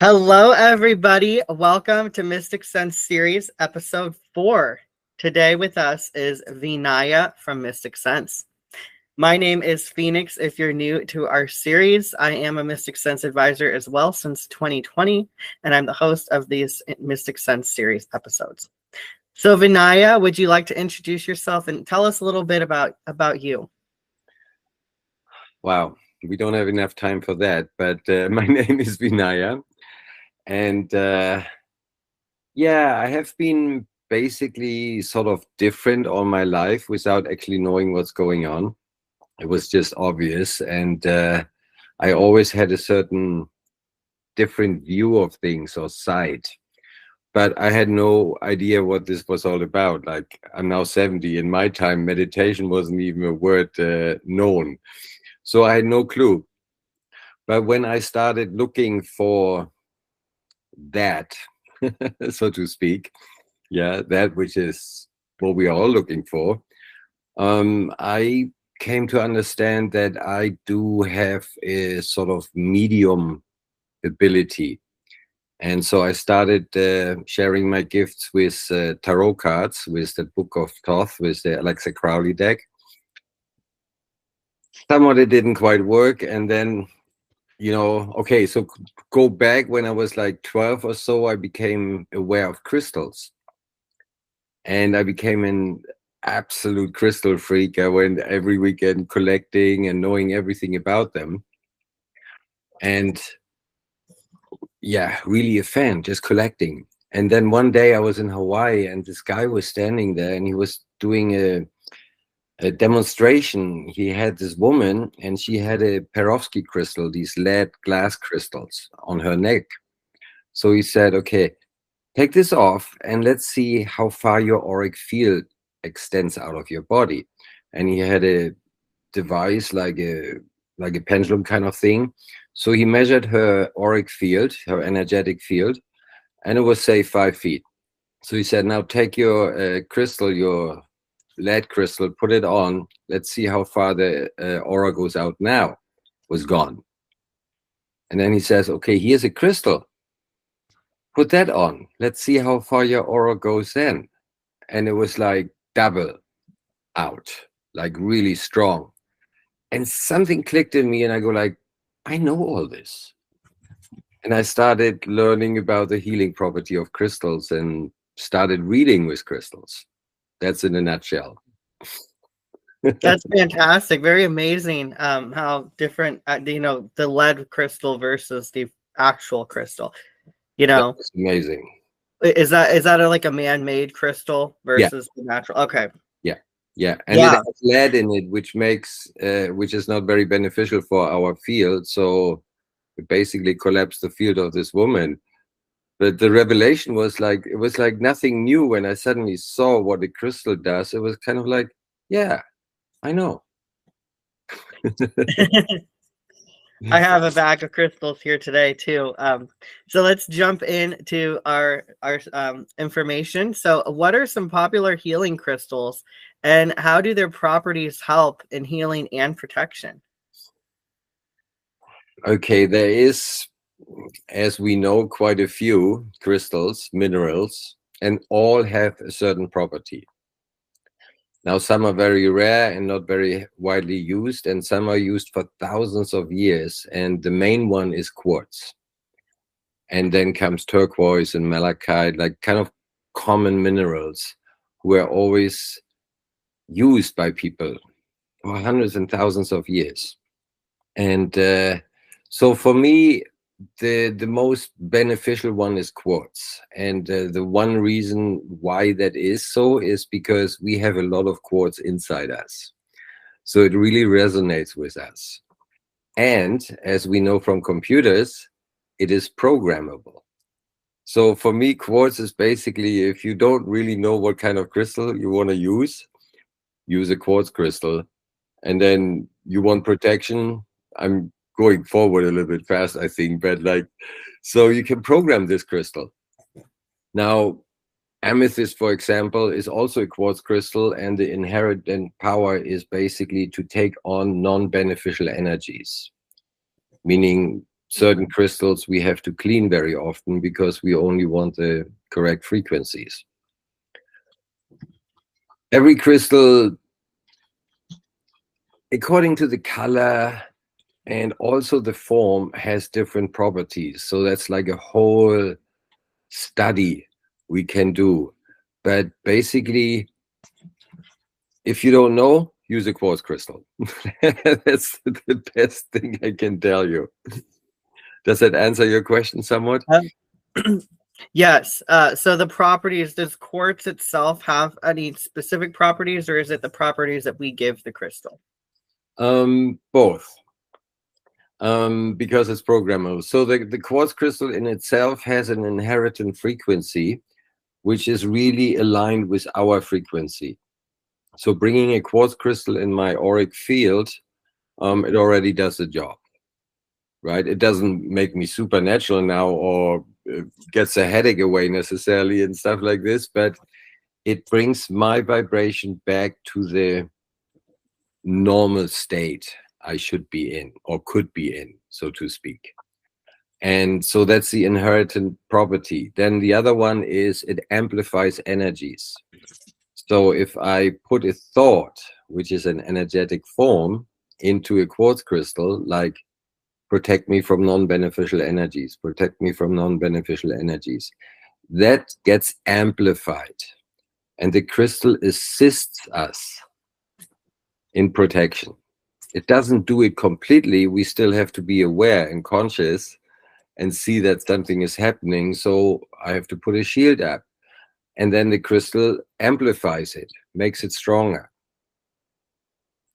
Hello, everybody. Welcome to Mystic Sense Series, Episode 4. Today with us is Vinaya from Mystic Sense. My name is Phoenix. If you're new to our series, I am a Mystic Sense advisor as well since 2020, and I'm the host of these Mystic Sense Series episodes. So, Vinaya, would you like to introduce yourself and tell us a little bit about you? Wow, we don't have enough time for that, but my name is Vinaya. And I have been basically sort of different all my life without actually knowing what's going on. It was just obvious. And I always had a certain different view of things or side. But I had no idea what this was all about. Like, I'm now 70. In my time, meditation wasn't even a word known. So I had no clue. But when I started looking for that, so to speak, that which is what we are all looking for, I came to understand that I do have a sort of medium ability. And so I started sharing my gifts with tarot cards, with the Book of Thoth, with the Alexa Crowley deck. Somewhat it didn't quite work. And then okay, so go back when I was like 12 or so, I became aware of crystals. And I became an absolute crystal freak. I went every weekend collecting and knowing everything about them. And really a fan, just collecting. And then one day I was in Hawaii and this guy was standing there and he was doing a demonstration. He had this woman and she had a Perovsky crystal, these lead glass crystals on her neck. So he said, okay, take this off and let's see how far your auric field extends out of your body. And he had a device like a pendulum kind of thing. So he measured her auric field, her energetic field, and it was, say, 5 feet. So he said, now take your crystal, your lead crystal, put it on. Let's see how far the aura goes out now. Was gone. And then he says, okay, here's a crystal. Put that on. Let's see how far your aura goes then. And it was like double out, like really strong. And something clicked in me and I go like, I know all this. And I started learning about the healing property of crystals and started reading with crystals. That's in a nutshell. That's fantastic. Very amazing. How different, the lead crystal versus the actual crystal. That's amazing. Is that like a man-made crystal versus the natural? Okay. Yeah. And it has lead in it, which is not very beneficial for our field. So it basically collapsed the field of this woman. But the revelation was like, it was like nothing new when I suddenly saw what a crystal does. It was kind of like, yeah, I know. I have a bag of crystals here today too. So let's jump into our information. So, what are some popular healing crystals, and how do their properties help in healing and protection? Okay, there is, as we know, quite a few crystals, minerals, and all have a certain property. Now, some are very rare and not very widely used, and some are used for thousands of years. And the main one is quartz. And then comes turquoise and malachite, like kind of common minerals who are always used by people for hundreds and thousands of years. And so for me, the most beneficial one is quartz. And the one reason why that is so is because we have a lot of quartz inside us. So it really resonates with us. And as we know from computers, it is programmable. So for me, quartz is basically, if you don't really know what kind of crystal you want to use a quartz crystal. And then you want protection. I'm going forward a little bit fast, I think, but so you can program this crystal. Now, amethyst, for example, is also a quartz crystal, and the inherent power is basically to take on non-beneficial energies, meaning certain crystals we have to clean very often because we only want the correct frequencies. Every crystal, according to the color and also the form, has different properties. So that's like a whole study we can do. But basically, if you don't know, use a quartz crystal. That's the best thing I can tell you. Does that answer your question somewhat? Yes. So the properties, does quartz itself have any specific properties, or is it the properties that we give the crystal? Both. Because it's programmable. So the quartz crystal in itself has an inherent frequency, which is really aligned with our frequency. So bringing a quartz crystal in my auric field, it already does the job, right? It doesn't make me supernatural now or gets a headache away necessarily and stuff like this, but it brings my vibration back to the normal state I should be in or could be in, so to speak. And so that's the inherent property. Then the other one is it amplifies energies. So if I put a thought, which is an energetic form, into a quartz crystal, like protect me from non-beneficial energies, protect me from non-beneficial energies, that gets amplified. And the crystal assists us in protection. It doesn't do it completely. We still have to be aware and conscious and see that something is happening. So I have to put a shield up. And then the crystal amplifies it, makes it stronger.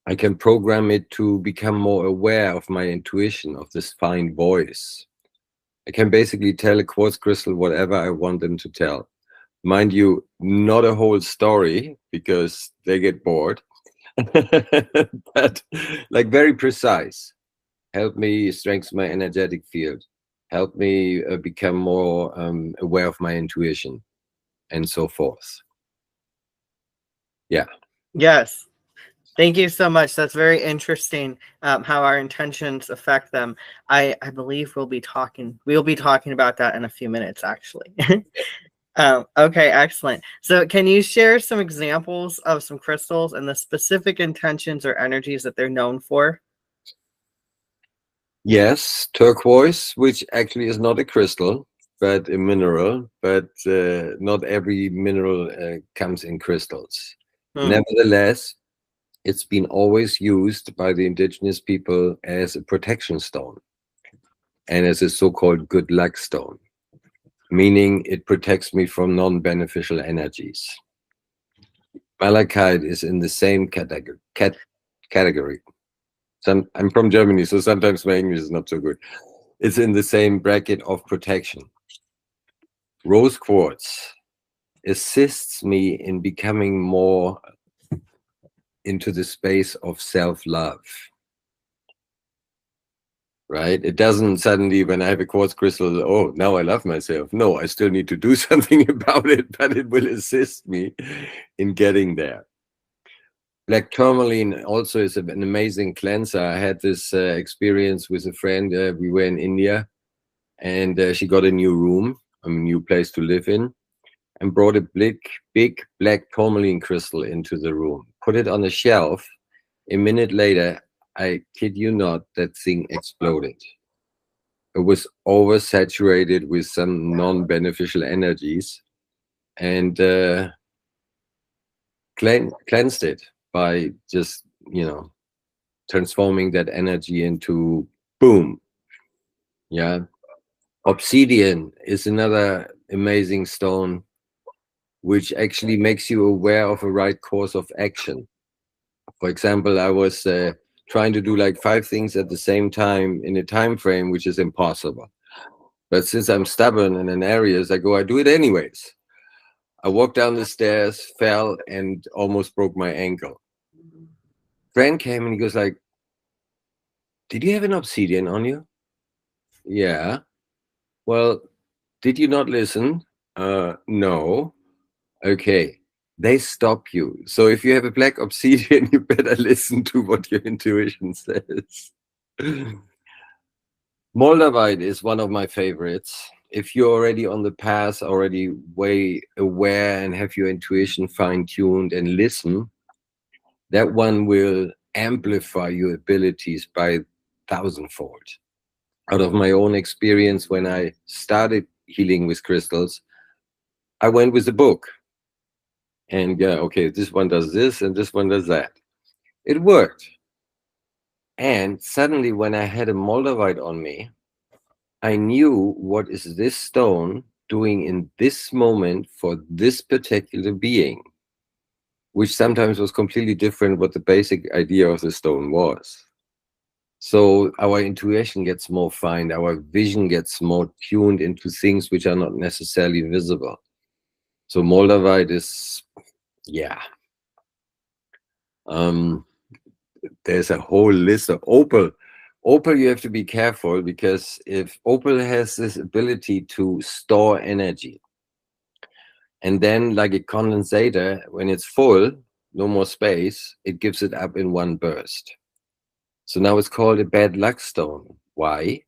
I can program it to become more aware of my intuition, of this fine voice. I can basically tell a quartz crystal whatever I want them to tell. Mind you, not a whole story because they get bored, but like very precise. Help me strengthen my energetic field. Help me become more aware of my intuition, and so forth. Yeah. Yes. Thank you so much. That's very interesting, how our intentions affect them. I believe we'll be talking about that in a few minutes, actually. Okay, excellent. So can you share some examples of some crystals and the specific intentions or energies that they're known for? Yes, turquoise, which actually is not a crystal, but a mineral, but not every mineral comes in crystals. Nevertheless, it's been always used by the indigenous people as a protection stone and as a so-called good luck stone, meaning it protects me from non-beneficial energies. Malachite is in the same category. I'm from Germany, so sometimes my English is not so good. It's in the same bracket of protection. Rose quartz assists me in becoming more into the space of self-love, right? It doesn't suddenly, when I have a quartz crystal, oh, now I love myself. No, I still need to do something about it, but it will assist me in getting there. Black tourmaline also is an amazing cleanser. I had this experience with a friend. We were in India, and she got a new room, a new place to live in, and brought a big black tourmaline crystal into the room. Put it on a shelf. A minute later, I kid you not, that thing exploded. It was oversaturated with some non-beneficial energies, and cleansed it by just, transforming that energy into boom. Yeah. Obsidian is another amazing stone, which actually makes you aware of a right course of action. For example, I was trying to do like 5 things at the same time in a time frame, which is impossible. But since I'm stubborn in areas, I do it anyways. I walked down the stairs, fell, and almost broke my ankle. Friend came and he goes like, did you have an obsidian on you? Yeah. Well, did you not listen? No. Okay. They stop you. So if you have a black obsidian, you better listen to what your intuition says. Moldavite is one of my favorites. If you're already on the path, already way aware and have your intuition fine-tuned and listen, that one will amplify your abilities by thousandfold. Out of my own experience, when I started healing with crystals, I went with a book. And yeah, okay, this one does this and this one does that. It worked. And suddenly when I had a Moldavite on me, I knew what is this stone doing in this moment for this particular being, which sometimes was completely different what the basic idea of the stone was. So our intuition gets more fine, our vision gets more tuned into things which are not necessarily visible. So Moldavite is, yeah. There's a whole list of opal. Opal, you have to be careful, because if opal has this ability to store energy, and then like a condensator, when it's full, no more space, it gives it up in one burst. So now it's called a bad luck stone. Why?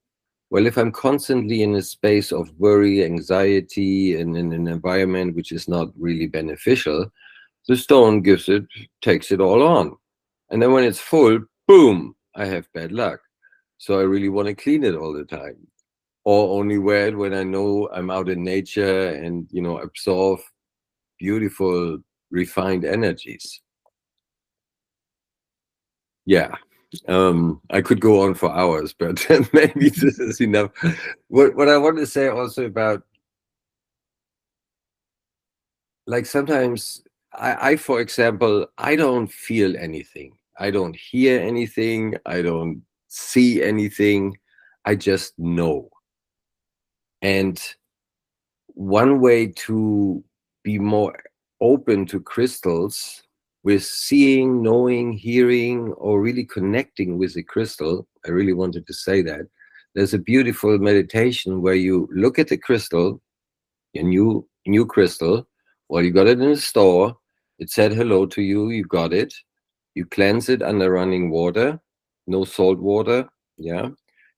Well, if I'm constantly in a space of worry, anxiety, and in an environment which is not really beneficial, the stone takes it all on. And then when it's full, boom, I have bad luck. So I really want to clean it all the time, or only wear it when I know I'm out in nature and, absorb beautiful, refined energies. Yeah. I could go on for hours, but maybe this is enough. What I want to say also about, like, sometimes I, for example, I don't feel anything. I don't hear anything. I don't see anything. I just know. And one way to be more open to crystals, with seeing, knowing, hearing, or really connecting with the crystal, I really wanted to say that. There's a beautiful meditation where you look at the crystal, a new crystal. Well, you got it in the store. It said hello to you. You got it. You cleanse it under running water, no salt water. Yeah.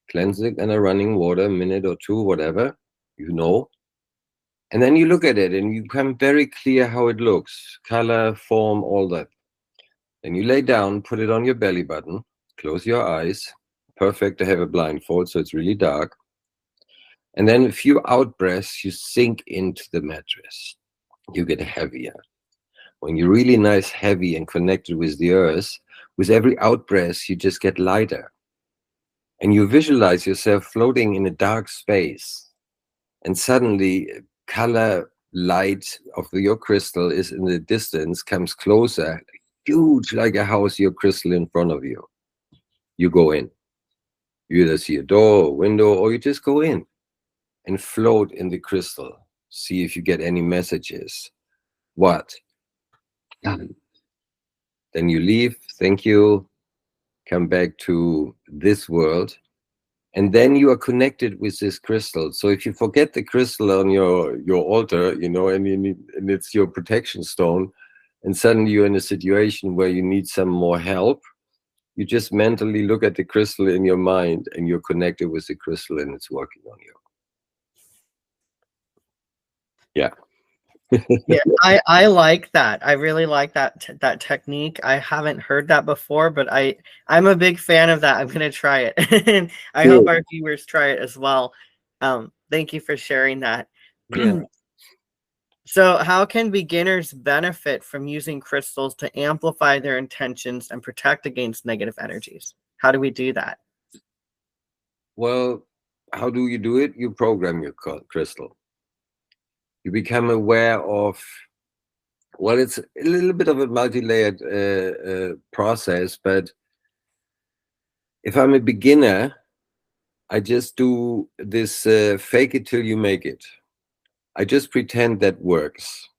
Cleanse it under running water, a minute or two, whatever, And then you look at it and you become very clear how it looks, color, form, all that. Then you lay down, put it on your belly button, close your eyes. Perfect to have a blindfold, so it's really dark. And then a few out breaths, you sink into the mattress. You get heavier. When you're really nice, heavy, and connected with the earth, with every out breath, you just get lighter. And you visualize yourself floating in a dark space. And suddenly, color light of your crystal is in the distance, comes closer, huge like a house, your crystal in front of you. You go in. You either see a door, a window, or you just go in and float in the crystal. See if you get any messages. What? Then you leave, thank you, come back to this world, and then you are connected with this crystal. So if you forget the crystal on your altar, and it's your protection stone, and suddenly you're in a situation where you need some more help, you just mentally look at the crystal in your mind, and you're connected with the crystal, and it's working on you. Yeah. Yeah, I like that. I really like that technique. I haven't heard that before, but I'm a big fan of that. I'm gonna try it, and I hope our viewers try it as well. Thank you for sharing that. Yeah. So, how can beginners benefit from using crystals to amplify their intentions and protect against negative energies? How do we do that? Well, how do you do it? You program your crystal. You become aware of, well, it's a little bit of a multi-layered process, but if I'm a beginner, I just do this fake it till you make it. I just pretend that works,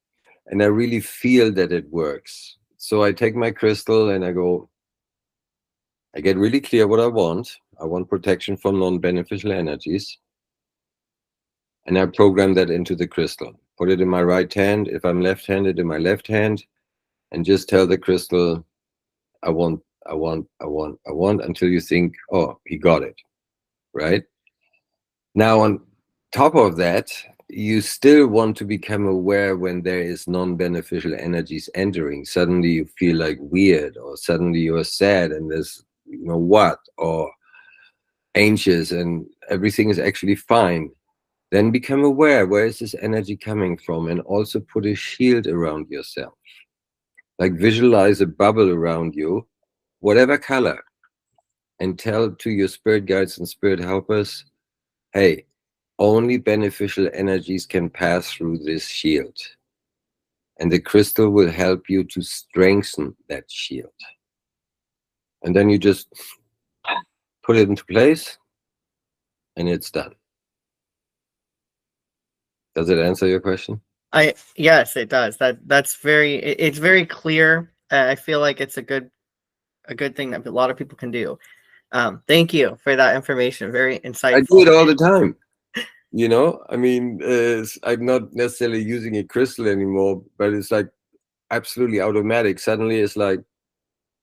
and I really feel that it works. So I take my crystal and I get really clear what I want. I want protection from non-beneficial energies. And I program that into the crystal. Put it in my right hand. If I'm left-handed, in my left hand, and just tell the crystal, I want, until you think, oh, he got it, right? Now, on top of that, you still want to become aware when there is non-beneficial energies entering. Suddenly you feel like weird, or suddenly you're sad and there's, what, or anxious and everything is actually fine. Then become aware, where is this energy coming from? And also put a shield around yourself. Like visualize a bubble around you, whatever color, and tell to your spirit guides and spirit helpers, hey, only beneficial energies can pass through this shield. And the crystal will help you to strengthen that shield. And then you just put it into place and it's done. Does it answer your question? Yes, it does. It's very clear. I feel like it's a good thing that a lot of people can do. Thank you for that information. Very insightful. I do it all the time. I mean, I'm not necessarily using a crystal anymore, but it's like absolutely automatic. Suddenly it's like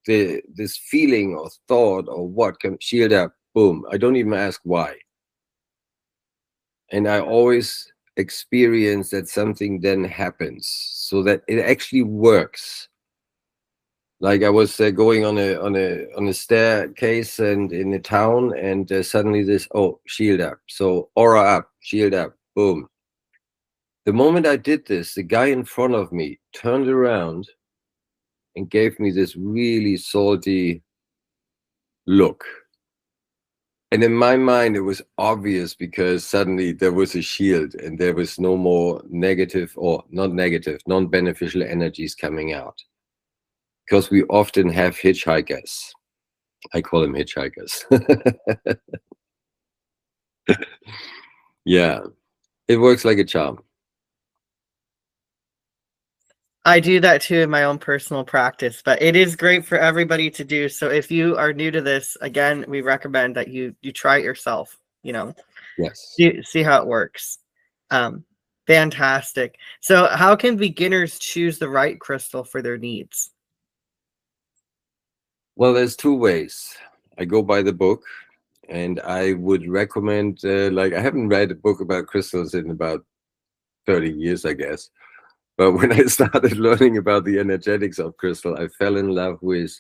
this feeling or thought or what can shield up, boom. I don't even ask why. And I always experience that something then happens so that it actually works. Like I was going on a staircase and in a town, and suddenly this shield up, so aura up, shield up, boom. The moment I did this, the guy in front of me turned around and gave me this really salty look. And in my mind, it was obvious because suddenly there was a shield and there was no more negative, or not negative, non-beneficial energies coming out. Because we often have hitchhikers. I call them hitchhikers. Yeah, it works like a charm. I do that too in my own personal practice, but it is great for everybody to do. So if you are new to this, again, we recommend that you try it yourself, Yes. See how it works. Fantastic. So how can beginners choose the right crystal for their needs? Well, there's two ways. I go by the book, and I would recommend, I haven't read a book about crystals in about 30 years, I guess. But when I started learning about the energetics of crystal, I fell in love with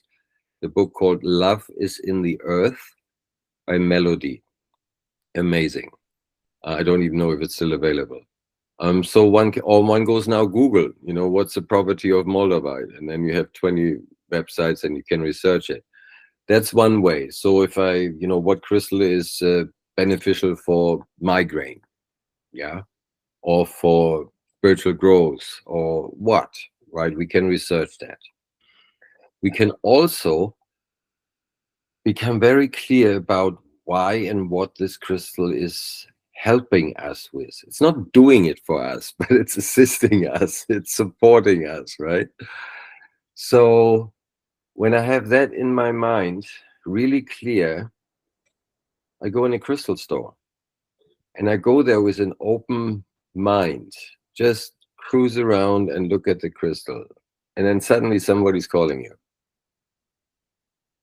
the book called Love is in the Earth by Melody. Amazing. I don't even know if it's still available. So one goes now Google, what's the property of moldavite? And then you have 20 websites and you can research it. That's one way. So if what crystal is beneficial for migraine, yeah, or for spiritual growth, or what, right? We can research that. We can also become very clear about why and what this crystal is helping us with. It's not doing it for us, but it's assisting us, it's supporting us, right? So when I have that in my mind really clear, I go in a crystal store and I go there with an open mind, just cruise around and look at the crystal. And then suddenly somebody's calling you,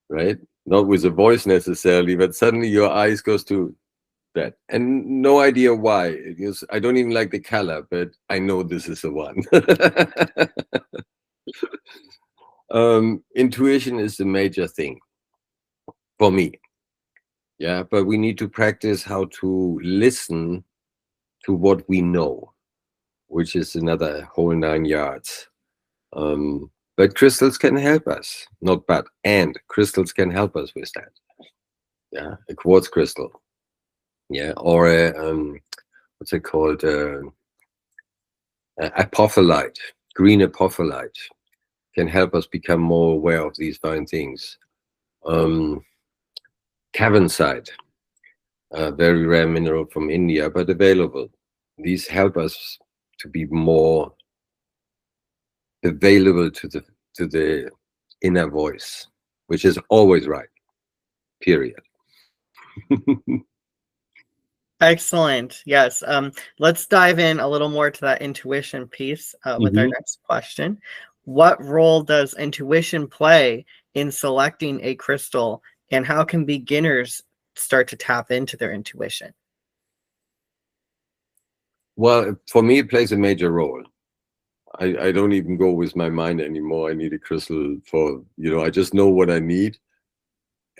right? Not with a voice necessarily, but suddenly your eyes goes to that, and no idea why. I don't even like the color, but I know this is the one. Intuition is the major thing for me. Yeah, but we need to practice how to listen to what we know, which is another whole 9 yards. But crystals can help us, and crystals can help us with that. Yeah, a quartz crystal. Yeah, or a what's it called? Apophyllite, green apophyllite, can help us become more aware of these fine things. Cavensite, a very rare mineral from India, but available. These help us to be more available to the inner voice, which is always right. Period. Excellent. Yes. Let's dive in a little more to that intuition piece with our next question. What role does intuition play in selecting a crystal, and how can beginners start to tap into their intuition? Well, for me, it plays a major role. I don't even go with my mind anymore. I need a crystal for, I just know what I need.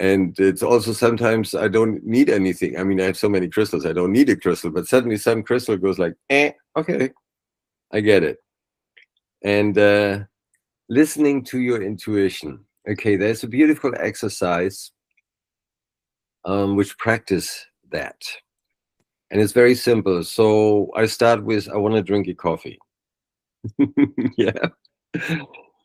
And it's also sometimes I don't need anything. I mean, I have so many crystals, I don't need a crystal, but suddenly some crystal goes like, okay, I get it. And listening to your intuition. Okay, there's a beautiful exercise which practice that. And it's very simple. So I start with, I want to drink a coffee. Yeah.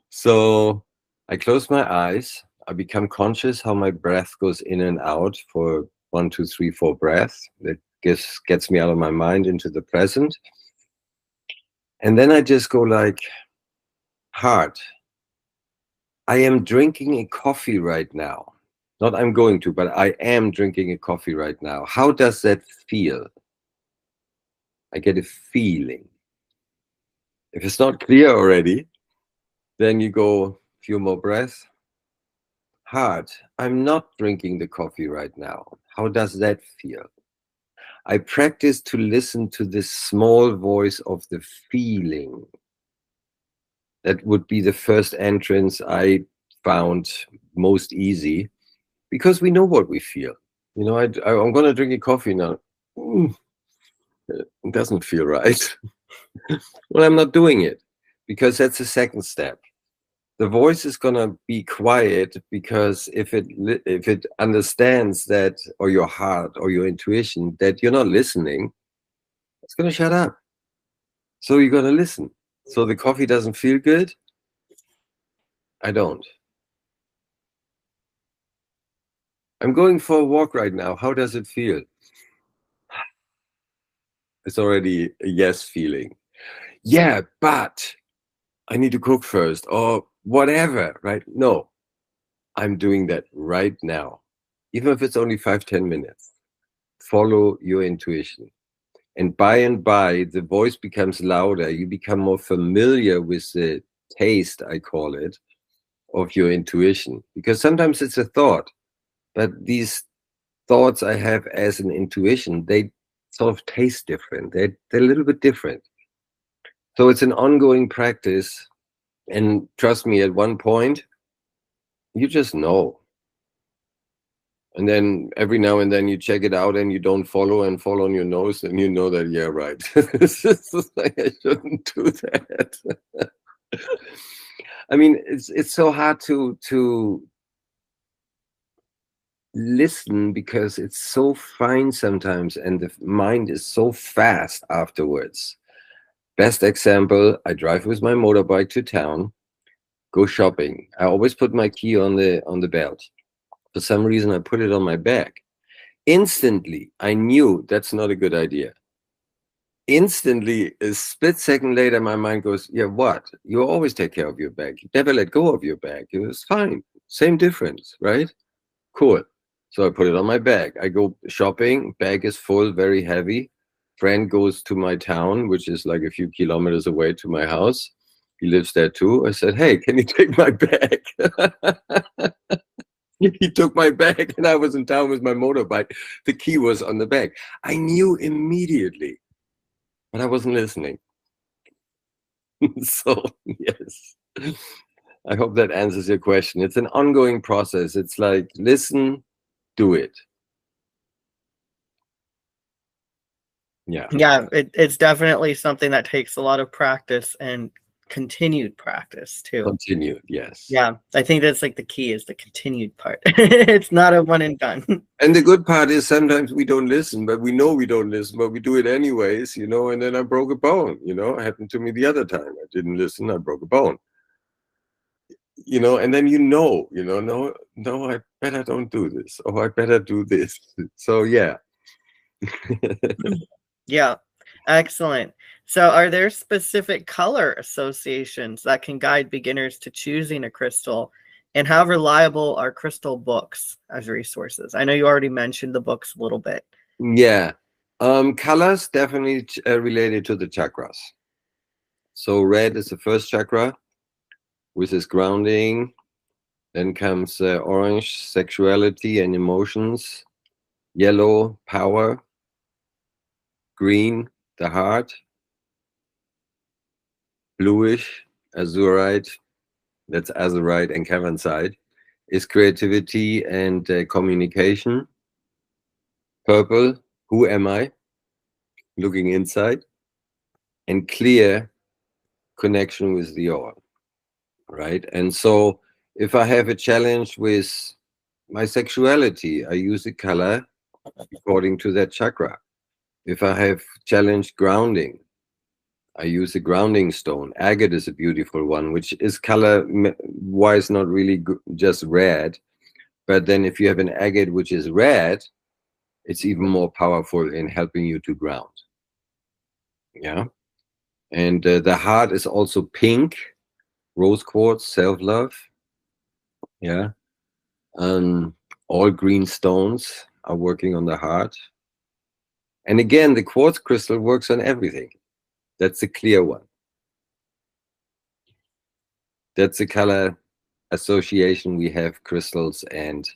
So I close my eyes. I become conscious how my breath goes in and out for 1, 2, 3, 4 breaths. That gets me out of my mind into the present. And then I just go like, heart, I am drinking a coffee right now. Not I'm going to, but I am drinking a coffee right now. How does that feel? I get a feeling. If it's not clear already, then you go a few more breaths. Heart, I'm not drinking the coffee right now. How does that feel? I practice to listen to this small voice of the feeling. That would be the first entrance I found most easy, because we know what we feel. I'm going to drink a coffee now. It doesn't feel right. Well, I'm not doing it, because that's the second step. The voice is going to be quiet, because if it understands that, or your heart or your intuition, that you're not listening, it's going to shut up. So you're going to listen. So the coffee doesn't feel good. I don't. I'm going for a walk right now. How does it feel? It's already a yes feeling. Yeah, but I need to cook first, or whatever, right? No, I'm doing that right now. Even if it's only 5, 10 minutes. Follow your intuition. And by, the voice becomes louder. You become more familiar with the taste, I call it, of your intuition. Because sometimes it's a thought, but these thoughts I have as an intuition, they sort of taste different. They're a little bit different. So it's an ongoing practice. And trust me, at one point, you just know. And then every now and then you check it out and you don't follow and fall on your nose, and you know that, yeah, right. I shouldn't do that. I mean, it's so hard to listen, because it's so fine sometimes, and the mind is so fast afterwards. Best example, I drive with my motorbike to town, go shopping. I always put my key on the belt. For some reason, I put it on my back. Instantly, I knew that's not a good idea. Instantly, a split second later, my mind goes, yeah, what? You always take care of your bag. You never let go of your bag. It was fine. Same difference, right? Cool. So I put it on my bag. I go shopping. Bag is full, very heavy. Friend goes to my town, which is like a few kilometers away to my house. He lives there too. I said, hey, can you take my bag? He took my bag, and I was in town with my motorbike. The key was on the bag. I knew immediately, but I wasn't listening. So, yes. I hope that answers your question. It's an ongoing process. It's like, listen, do it. Yeah. Yeah, it's definitely something that takes a lot of practice and continued practice too. Continued, yes. Yeah, I think that's like the key, is the continued part. It's not a one and done. And the good part is sometimes we don't listen, but we know we don't listen, but we do it anyways, and then I broke a bone, it happened to me the other time. I didn't listen, I broke a bone. And then no, I better don't do this, or I better do this. So yeah. Yeah, excellent. So are there specific color associations that can guide beginners to choosing a crystal? And how reliable are crystal books as resources? I know you already mentioned the books a little bit. Yeah. Colors definitely related to the chakras. So red is the first chakra, which is grounding. Then comes orange, sexuality and emotions. Yellow, power. Green, the heart, bluish, azurite, that's azurite and cavensite, is creativity and communication. Purple, who am I? Looking inside. And clear, connection with the all, right? And so if I have a challenge with my sexuality, I use a color according to that chakra. If I have challenged grounding, I use a grounding stone. Agate is a beautiful one, which is color-wise not really just red. But then if you have an agate which is red, it's even more powerful in helping you to ground. Yeah. And the heart is also pink, rose quartz, self-love. Yeah. All green stones are working on the heart. And again, the quartz crystal works on everything. That's the clear one. That's the color association we have, crystals, and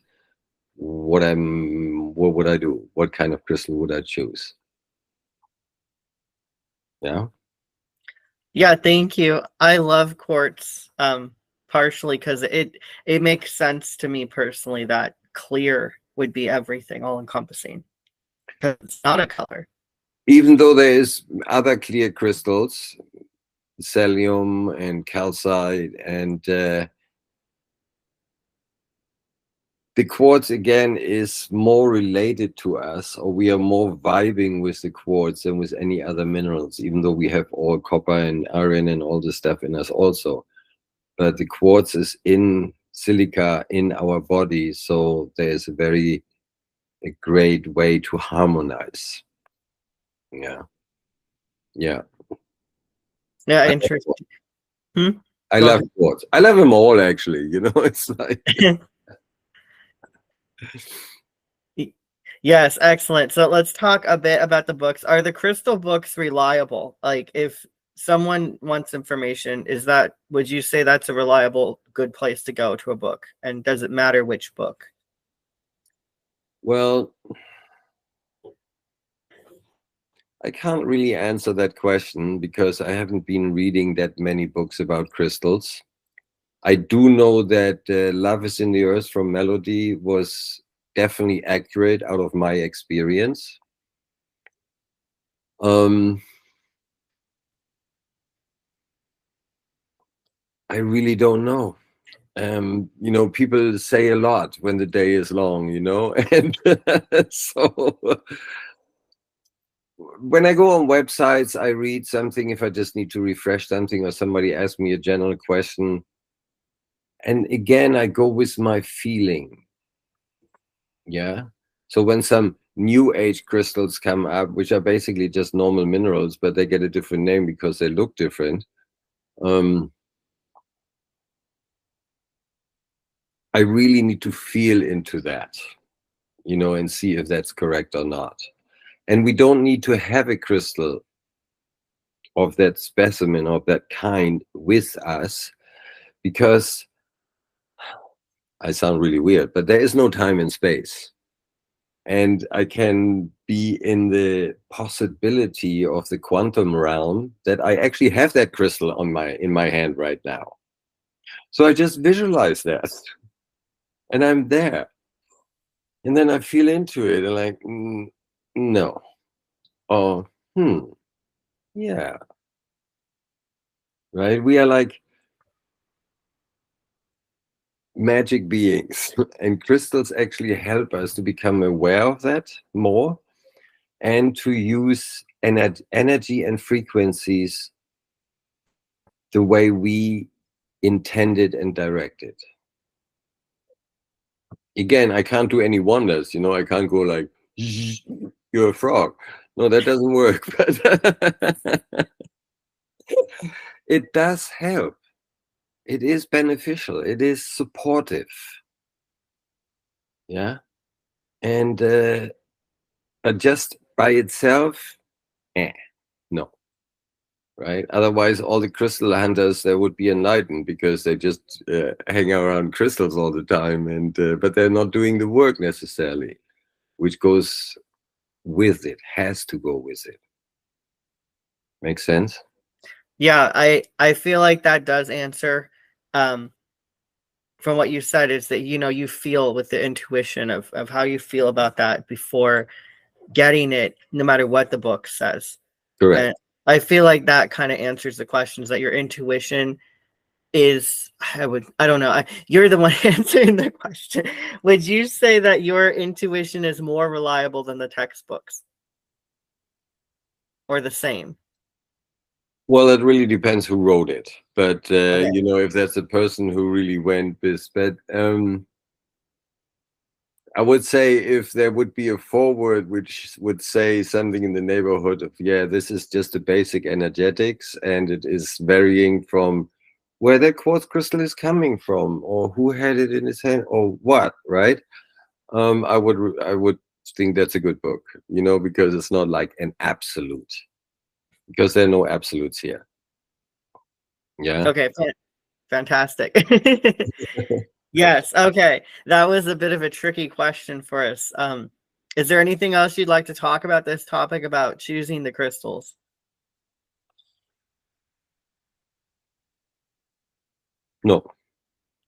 what would I do? What kind of crystal would I choose? Yeah. Yeah, thank you. I love quartz, partially because it makes sense to me personally that clear would be everything, all encompassing. Because it's not a color. Even though there is other clear crystals, cellium and calcite, and the quartz again is more related to us, or we are more vibing with the quartz than with any other minerals, even though we have all copper and iron and all this stuff in us also. But the quartz is in silica in our body, so there's a great way to harmonize. Yeah. Yeah. Yeah, interesting. I love quartz. I love them all, actually. You know, it's like... Yes, excellent. So let's talk a bit about the books. Are the crystal books reliable? Like, if someone wants information, would you say that's a reliable, good place to go to a book? And does it matter which book? Well, I can't really answer that question because I haven't been reading that many books about crystals. I do know that Love is in the Earth from Melody was definitely accurate out of my experience. I really don't know. You know, people say a lot when the day is long, you know, and so when I go on websites, I read something if I just need to refresh something or somebody asks me a general question. And again, I go with my feeling. Yeah. So when some new age crystals come up, which are basically just normal minerals, but they get a different name because they look different. I really need to feel into that, you know, and see if that's correct or not. And we don't need to have a crystal of that specimen, of that kind with us, because I sound really weird, but there is no time and space. And I can be in the possibility of the quantum realm that I actually have that crystal in my hand right now. So I just visualize that and I'm there. And then I feel into it and like, no. Oh, yeah. Right? We are like magic beings, and crystals actually help us to become aware of that more and to use energy and frequencies the way we intended and directed. Again, I can't do any wonders, you know, I can't go like, you're a frog. No, that doesn't work. But it does help. It is beneficial. It is supportive. Yeah. And just by itself, no. Right? Otherwise, all the crystal hunters, they would be enlightened because they just hang around crystals all the time, and but they're not doing the work necessarily, which goes with it, has to go with it. Makes sense? Yeah, I feel like that does answer from what you said, is that you feel with the intuition of how you feel about that before getting it, no matter what the book says. Correct. And I feel like that kind of answers the questions, that your intuition is, I don't know. You're the one answering the question. Would you say that your intuition is more reliable than the textbooks, or the same? Well, it really depends who wrote it. But, Okay. if that's a person who really went this, but I would say if there would be a foreword which would say something in the neighborhood of, yeah, this is just the basic energetics, and it is varying from where that quartz crystal is coming from, or who had it in his hand, or what, right? I would think that's a good book, because it's not like an absolute, because there are no absolutes here. Yeah. Okay, fantastic. Yes, okay. That was a bit of a tricky question for us. Is there anything else you'd like to talk about this topic, about choosing the crystals? No.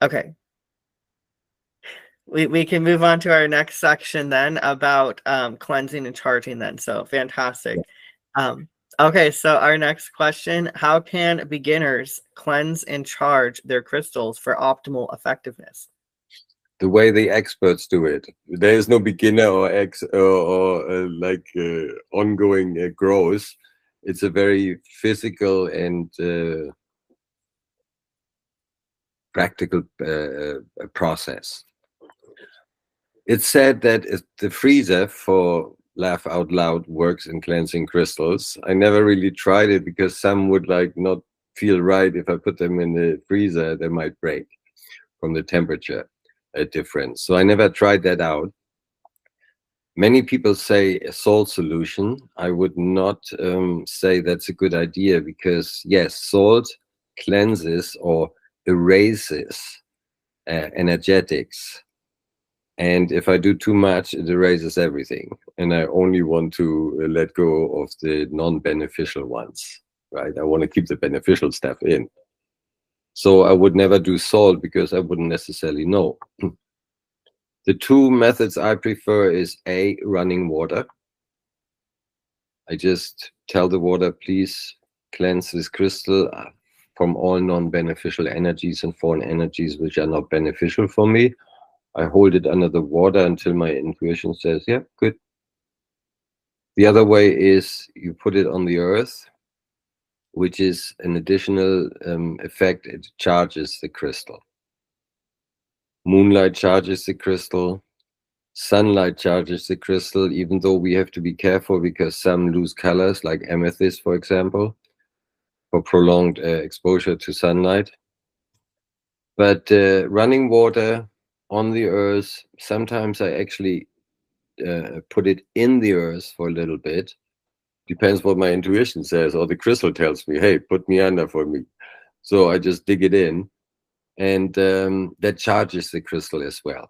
Okay. We can move on to our next section then, about cleansing and charging then. So fantastic. Okay, so our next question: how can beginners cleanse and charge their crystals for optimal effectiveness? The way the experts do it. There is no beginner or ongoing growth. It's a very physical and practical process. It's said that the freezer, for laugh out loud, works in cleansing crystals. I never really tried it because some would not feel right. If I put them in the freezer, they might break from the temperature difference. So I never tried that out. Many people say a salt solution. I would not say that's a good idea, because yes, salt cleanses or erases energetics. And if I do too much, it erases everything. And I only want to let go of the non-beneficial ones, right? I want to keep the beneficial stuff in. So I would never do salt, because I wouldn't necessarily know. The two methods I prefer is running water. I just tell the water, please cleanse this crystal from all non-beneficial energies and foreign energies which are not beneficial for me. I hold it under the water until my intuition says, yeah, good. The other way is you put it on the earth, which is an additional effect. It charges the crystal. Moonlight charges the crystal. Sunlight charges the crystal, even though we have to be careful because some lose colors, like amethyst, for example, for prolonged exposure to sunlight. But running water on the earth, sometimes I actually put it in the earth for a little bit. Depends what my intuition says, or the crystal tells me, hey, put me under for me. So I just dig it in, and that charges the crystal as well.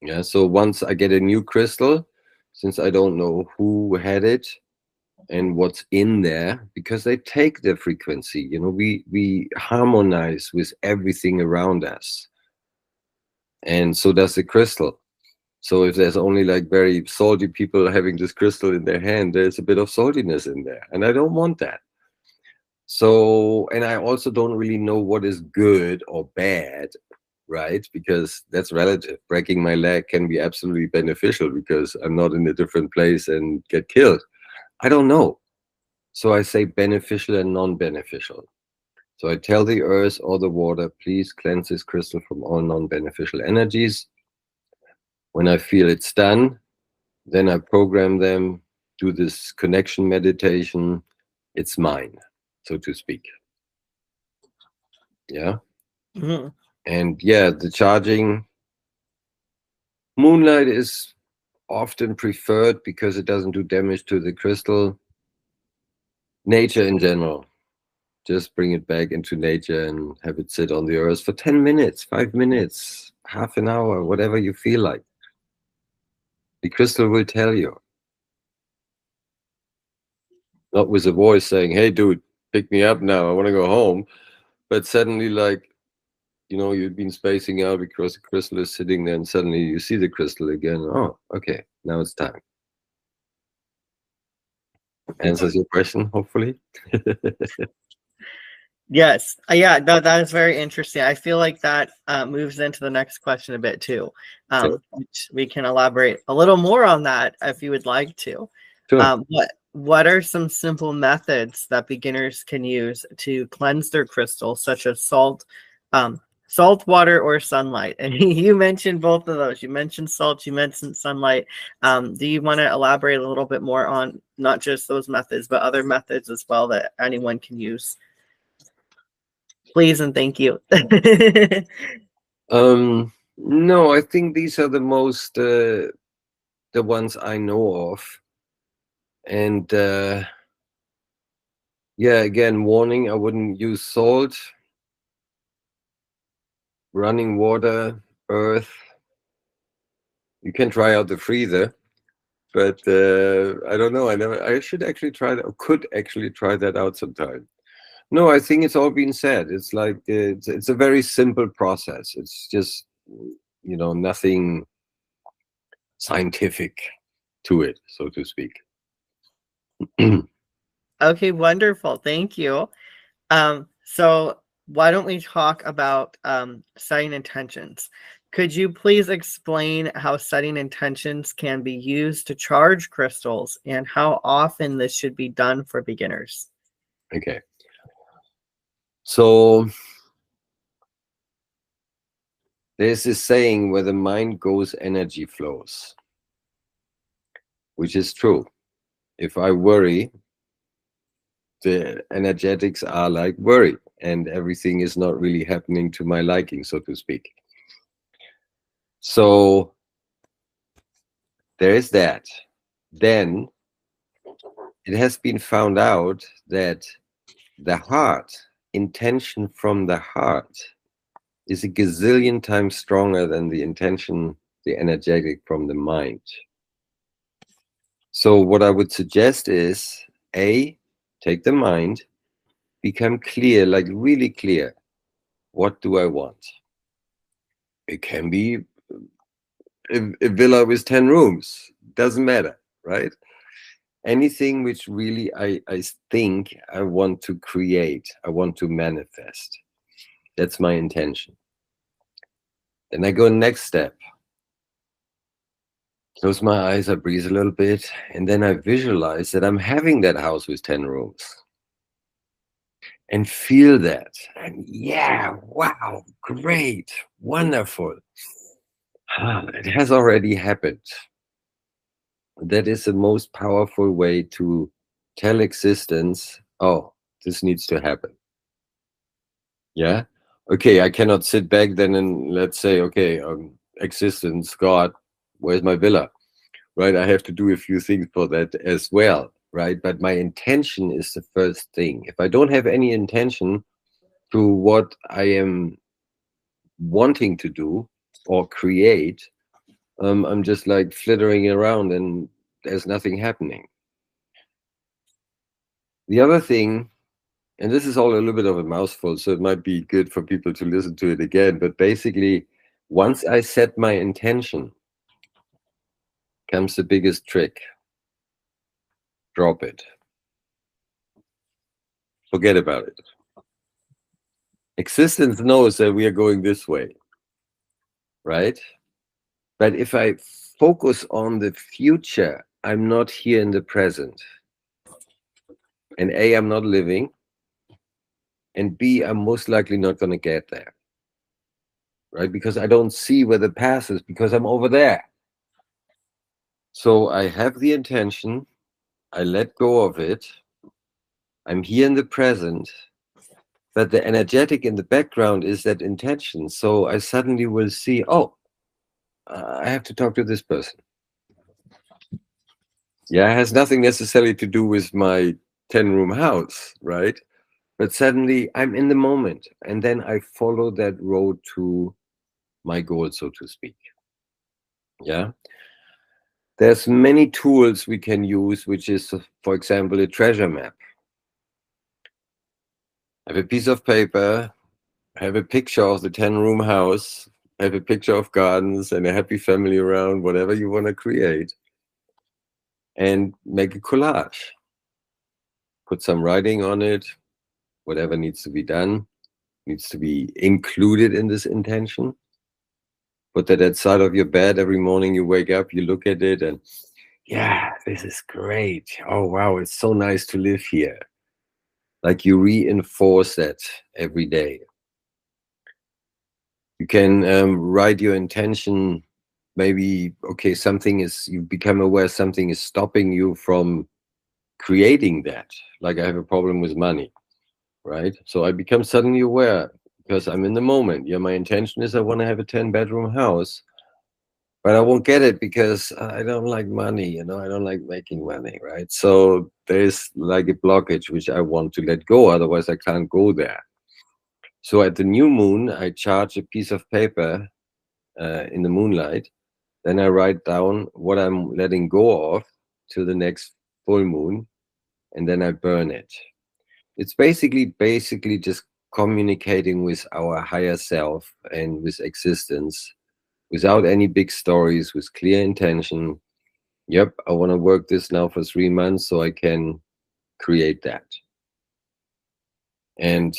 Yeah, so once I get a new crystal, since I don't know who had it and what's in there, because they take the frequency, we harmonize with everything around us. And so does the crystal. So if there's only very salty people having this crystal in their hand, there's a bit of saltiness in there. And I don't want that. So, and I also don't really know what is good or bad, right? Because that's relative. Breaking my leg can be absolutely beneficial because I'm not in a different place and get killed. I don't know. So I say beneficial and non-beneficial. So I tell the earth or the water, please cleanse this crystal from all non-beneficial energies. When I feel it's done, then I program them, do this connection meditation. It's mine, so to speak. Yeah. Mm-hmm. And yeah, the charging, moonlight is often preferred because it doesn't do damage to the crystal. Nature in general, just bring it back into nature and have it sit on the earth for 10 minutes, 5 minutes, half an hour, whatever you feel like. The crystal will tell you. not with a voice saying, "Hey, dude, pick me up now. I want to go home," but suddenly, like, you've been spacing out because the crystal is sitting there, and suddenly you see the crystal again. Oh, okay, now it's time. Answers your question, hopefully. Yes. Yeah, that is very interesting. I feel like that moves into the next question a bit too. Sure. Which we can elaborate a little more on that if you would like to. Sure. What are some simple methods that beginners can use to cleanse their crystals, such as salt water or sunlight? And you mentioned both of those. You mentioned salt, you mentioned sunlight. Do you want to elaborate a little bit more on not just those methods, but other methods as well that anyone can use? Please and thank you. No, I think these are the most the ones I know of. And yeah, again, warning, I wouldn't use salt, running water, earth. You can try out the freezer, but I don't know. I should actually try that, or could actually try that out sometime. No, I think it's all been said. It's like it's a very simple process. It's just nothing scientific to it, so to speak. Okay, wonderful. Thank you. So why don't we talk about setting intentions? Could you please explain how setting intentions can be used to charge crystals and how often this should be done for beginners? Okay. So there's this saying, where the mind goes, energy flows, which is true. If I worry, the energetics are like worry, and everything is not really happening to my liking, so to speak. So there is that. Then it has been found out that the heart, intention from the heart, is a gazillion times stronger than the intention, the energetic from the mind. So what I would suggest is, take the mind, become clear, like really clear. What do I want? It can be a villa with 10 rooms. Doesn't matter, right? Anything which really I think I want to create, I want to manifest. That's my intention. Then I go next step. Close my eyes, I breathe a little bit, and then I visualize that I'm having that house with 10 rooms. And feel that. And yeah, wow, great, wonderful. It has already happened. That is the most powerful way to tell existence, oh, this needs to happen. Yeah. Okay, I cannot sit back then and let's say, okay, existence, God, where's my villa? Right? I have to do a few things for that as well. Right? But my intention is the first thing. If I don't have any intention to what I am wanting to do or create, I'm just like flittering around and there's nothing happening. The other thing, and this is all a little bit of a mouthful, so it might be good for people to listen to it again, but basically, once I set my intention, comes the biggest trick. Drop it. Forget about it. Existence knows that we are going this way, right? But if I focus on the future, I'm not here in the present. And A, I'm not living. And B, I'm most likely not going to get there. Right? Because I don't see where the path is, because I'm over there. So I have the intention, I let go of it, I'm here in the present, but the energetic in the background is that intention. So I suddenly will see, oh, I have to talk to this person. Yeah, it has nothing necessarily to do with my 10-room house, right? But suddenly I'm in the moment, and then I follow that road to my goal, so to speak. Yeah. there's many tools we can use, which is, for example, a treasure map. Have a piece of paper, have a picture of the 10-room house, have a picture of gardens and a happy family around, whatever you want to create, and make a collage. Put some writing on it, whatever needs to be done, needs to be included in this intention. Put that at the side of your bed every morning you wake up, you look at it and, yeah, this is great. Oh, wow, it's so nice to live here. Like you reinforce that every day. You can write your intention. Maybe, okay, you become aware something is stopping you from creating that. Like I have a problem with money, right? So I become suddenly aware because I'm in the moment. Yeah, my intention is I want to have a 10-bedroom house, but I won't get it because I don't like money, I don't like making money, right? So there's like a blockage which I want to let go, otherwise I can't go there. So at the new moon, I charge a piece of paper in the moonlight. Then I write down what I'm letting go of to the next full moon, and then I burn it. It's basically just communicating with our higher self and with existence without any big stories, with clear intention. Yep, I want to work this now for 3 months so I can create that. And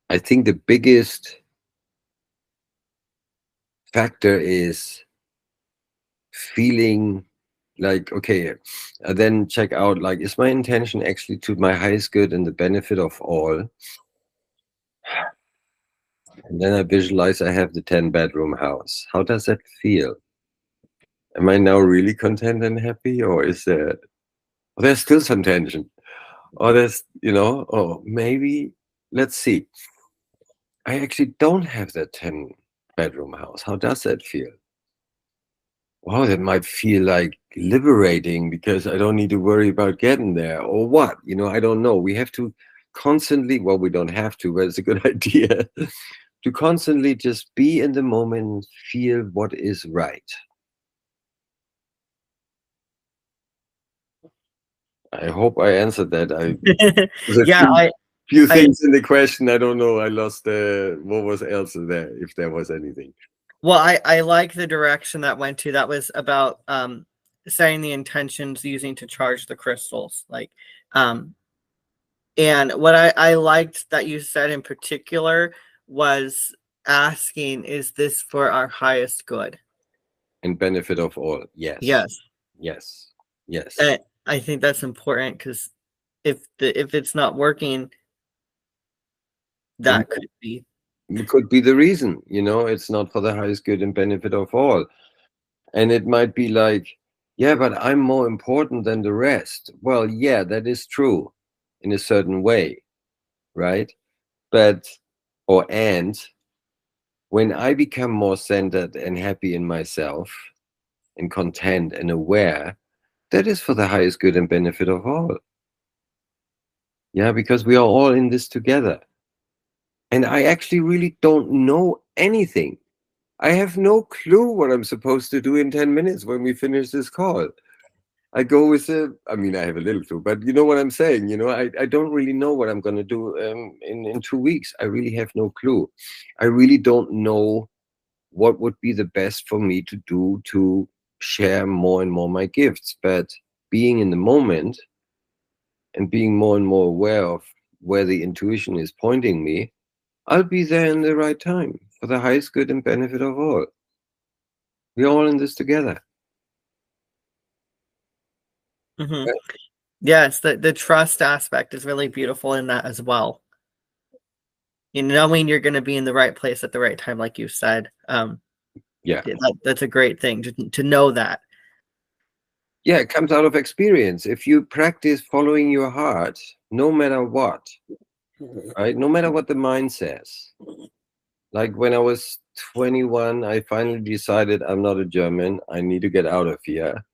I think the biggest factor is feeling like, okay, I then check out, like, is my intention actually to my highest good and the benefit of all? And then I visualize I have the 10-bedroom house. How does that feel? Am I now really content and happy, or is there's still some tension? Or there's, oh, maybe, let's see. I actually don't have that 10-bedroom house. How does that feel? Wow, that might feel like liberating because I don't need to worry about getting there, or what? I don't know. We have to constantly, well, we don't have to, but it's a good idea to constantly just be in the moment, feel what is right. I hope I answered that. Few things in the question. I don't know. I lost what was else there, if there was anything. Well, I like the direction that went to. That was about setting the intentions using to charge the crystals. And what I liked that you said in particular was asking, is this for our highest good? And benefit of all. Yes. Yes. Yes. Yes. I think that's important because if it's not working, that could be. It could be the reason, it's not for the highest good and benefit of all. And it might be like, yeah, but I'm more important than the rest. Well, yeah, that is true in a certain way, right? And when I become more centered and happy in myself and content and aware, that is for the highest good and benefit of all. Yeah, because we are all in this together. And I actually really don't know anything. I have no clue what I'm supposed to do in 10 minutes when we finish this call. I go with I have a little clue, but you know what I'm saying? I don't really know what I'm going to do in 2 weeks. I really have no clue. I really don't know what would be the best for me to do to share more and more my gifts. But being in the moment and being more and more aware of where the intuition is pointing me, I'll be there in the right time for the highest good and benefit of all. We're all in this together. Mm-hmm. Right? Yes, the trust aspect is really beautiful in that as well. Knowing you're going to be in the right place at the right time, like you said. Yeah, that's a great thing to know that. Yeah, it comes out of experience. If you practice following your heart, no matter what, right? No matter what the mind says. Like when I was 21, I finally decided I'm not a German. I need to get out of here.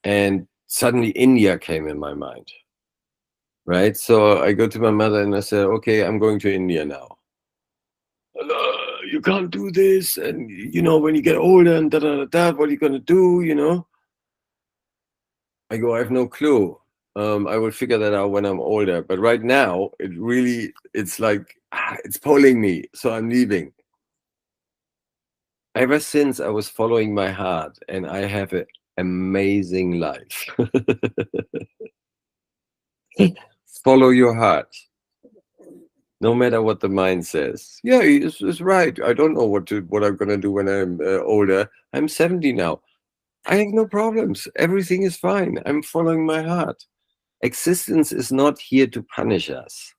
And suddenly India came in my mind, right? So I go to my mother and I said, okay, I'm going to India now. you can't do this, and when you get older and da da da da, what are you gonna do? I go, I have no clue. I will figure that out when I'm older. But right now, it's like it's pulling me, so I'm leaving. Ever since I was following my heart, and I have an amazing life. Follow your heart. No matter what the mind says. Yeah, it's right. I don't know what I'm gonna do when I'm older. I'm 70 now. I have no problems. Everything is fine. I'm following my heart. Existence is not here to punish us.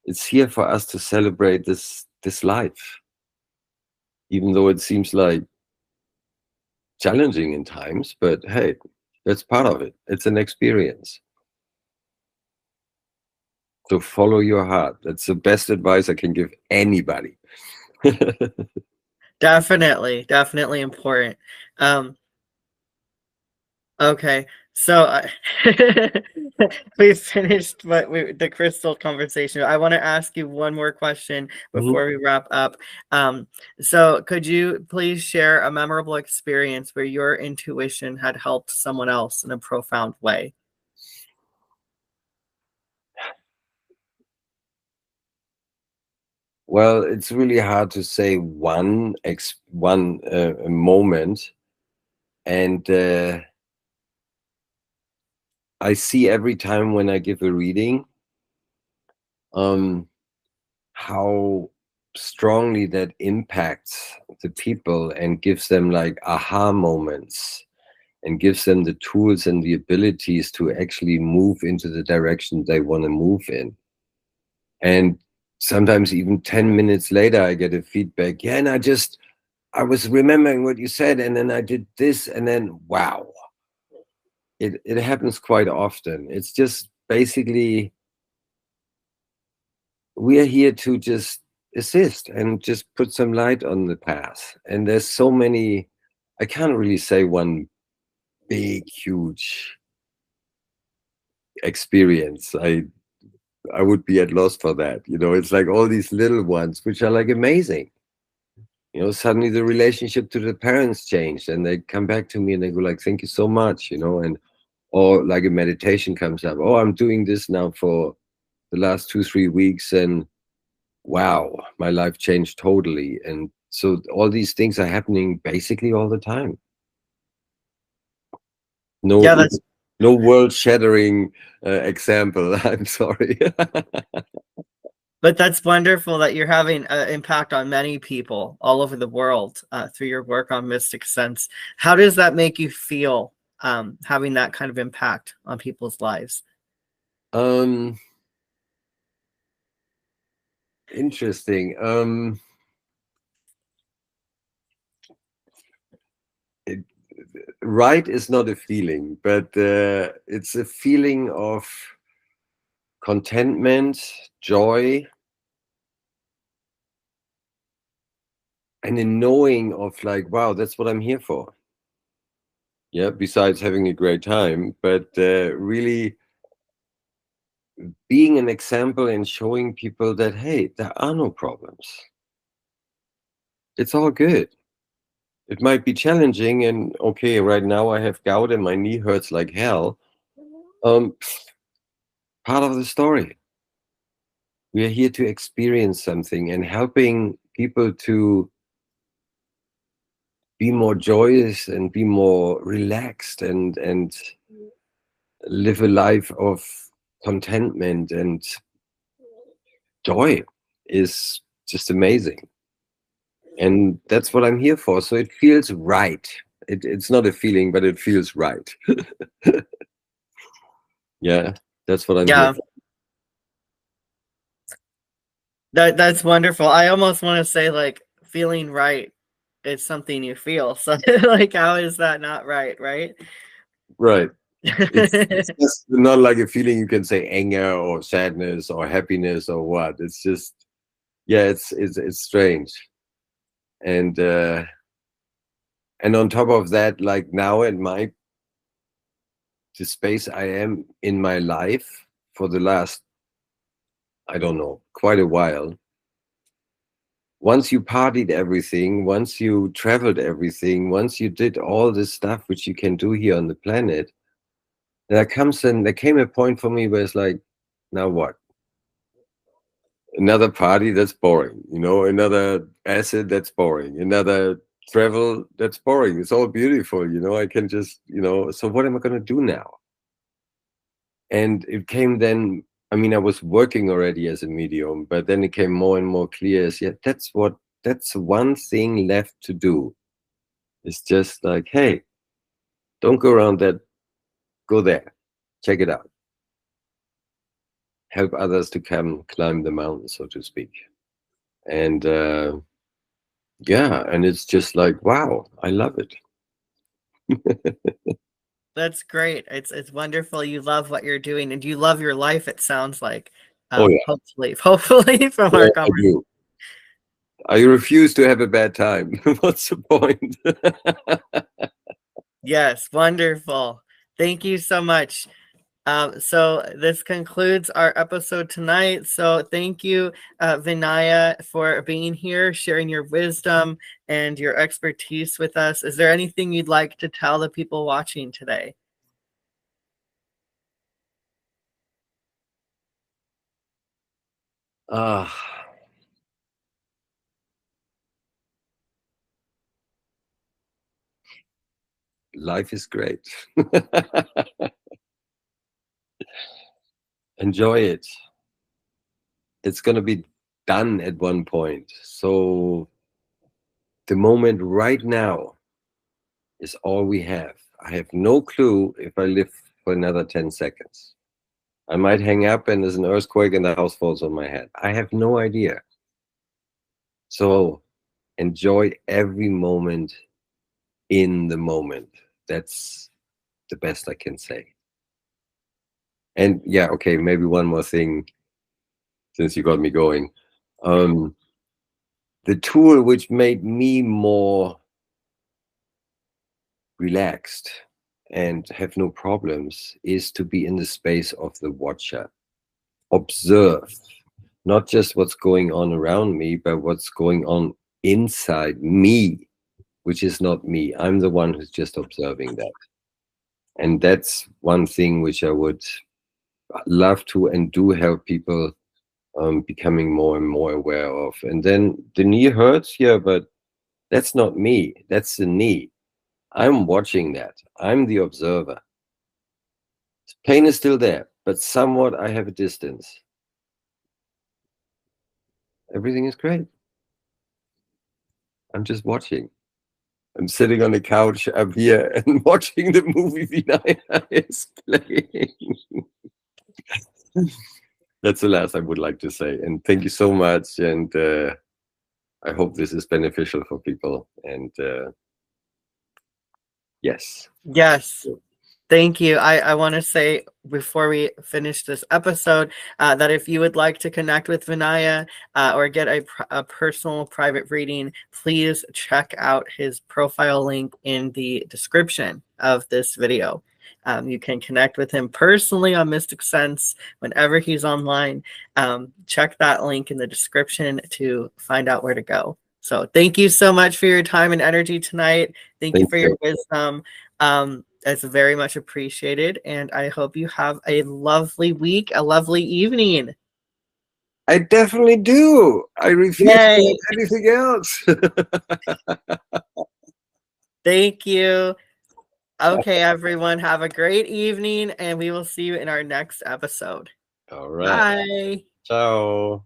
It's here for us to celebrate this life, even though it seems like challenging in times. But hey, that's part of it. It's an experience. So follow your heart. That's the best advice I can give anybody. Definitely important. Okay, so we finished the crystal conversation. I want to ask you one more question before we wrap up. So could you please share a memorable experience where your intuition had helped someone else in a profound way? Well, it's really hard to say one moment, and I see every time when I give a reading, how strongly that impacts the people and gives them like aha moments, and gives them the tools and the abilities to actually move into the direction they want to move in. And sometimes even 10 minutes later, I get a feedback. Yeah, and I was remembering what you said, and then I did this, and then wow. It happens quite often. It's just basically we are here to just assist and just put some light on the path. And there's so many, I can't really say one big, huge experience. I would be at loss for that. It's like all these little ones, which are like amazing. Suddenly the relationship to the parents changed, and they come back to me and they go like, thank you so much, or like a meditation comes up. Oh, I'm doing this now for the last 2-3 weeks, and wow, my life changed totally. And so all these things are happening basically all the time. No world-shattering example. I'm sorry. But that's wonderful that you're having an impact on many people all over the world through your work on Mystic Sense. How does that make you feel, having that kind of impact on people's lives? Interesting. Right is not a feeling, but it's a feeling of contentment, joy, and a knowing of like, wow, that's what I'm here for. Yeah, besides having a great time, but really being an example and showing people that, hey, there are no problems. It's all good. It might be challenging, and okay, right now I have gout and my knee hurts like hell. Part of the story. We are here to experience something, and helping people to be more joyous and be more relaxed and live a life of contentment and joy is just amazing. And that's what I'm here for. So it feels right. It's not a feeling, but it feels right. Yeah, that's what I'm here for. That's wonderful. I almost want to say like feeling right is something you feel. So like, how is that not right? Right. Right. It's just not like a feeling you can say anger or sadness or happiness or what. It's just, yeah, it's strange. And on top of that, like now in the space I am in my life for the last, I don't know, quite a while, once you partied everything, once you traveled everything, once you did all this stuff which you can do here on the planet, there came a point for me where it's like, now what? Another party, that's boring. You know, another acid, that's boring. Another travel, that's boring. It's all beautiful, you know. I can just, you know, so what am I going to do now? And it came then, I mean, I was working already as a medium, but then it came more and more clear as, yeah, that's one thing left to do. It's just like, hey, don't go around that, go there, check it out. Help others to climb the mountain, so to speak. And yeah, and it's just like, wow, I love it. That's great. It's wonderful. You love what you're doing, and you love your life. It sounds like. Oh yeah, Hopefully from our conversation. I refuse to have a bad time. What's the point? Yes, wonderful. Thank you so much. So this concludes our episode tonight. So thank you, Vinaya, for being here, sharing your wisdom and your expertise with us. Is there anything you'd like to tell the people watching today? Life is great. Enjoy it. It's going to be done at one point. So the moment right now is all we have. I have no clue if I live for another 10 seconds. I might hang up and there's an earthquake and the house falls on my head. I have no idea. So enjoy every moment in the moment. That's the best I can say. And yeah, okay, maybe one more thing, since you got me going. The tool which made me more relaxed and have no problems is to be in the space of the watcher. Observe not just what's going on around me, but what's going on inside me, which is not me. I'm the one who's just observing that. And that's one thing which I would love to and do help people becoming more and more aware of. And then the knee hurts, yeah, but that's not me. That's the knee. I'm watching that. I'm the observer. Pain is still there, but somewhat I have a distance. Everything is great. I'm just watching. I'm sitting on the couch up here and watching the movie Vinaya is playing. That's the last I would like to say. And thank you so much. And I hope this is beneficial for people. And yes. Yes. Thank you. I want to say before we finish this episode that if you would like to connect with Vinaya or get a personal private reading, please check out his profile link in the description of this video. You can connect with him personally on Mystic Sense whenever he's online. Check that link in the description to find out where to go. So thank you so much for your time and energy tonight. Thank you for your wisdom. It's very much appreciated, and I hope you have a lovely week, a lovely evening. I definitely do. I refuse to do anything else. Thank you. Okay, everyone, have a great evening, and we will see you in our next episode. All right. Bye. Ciao.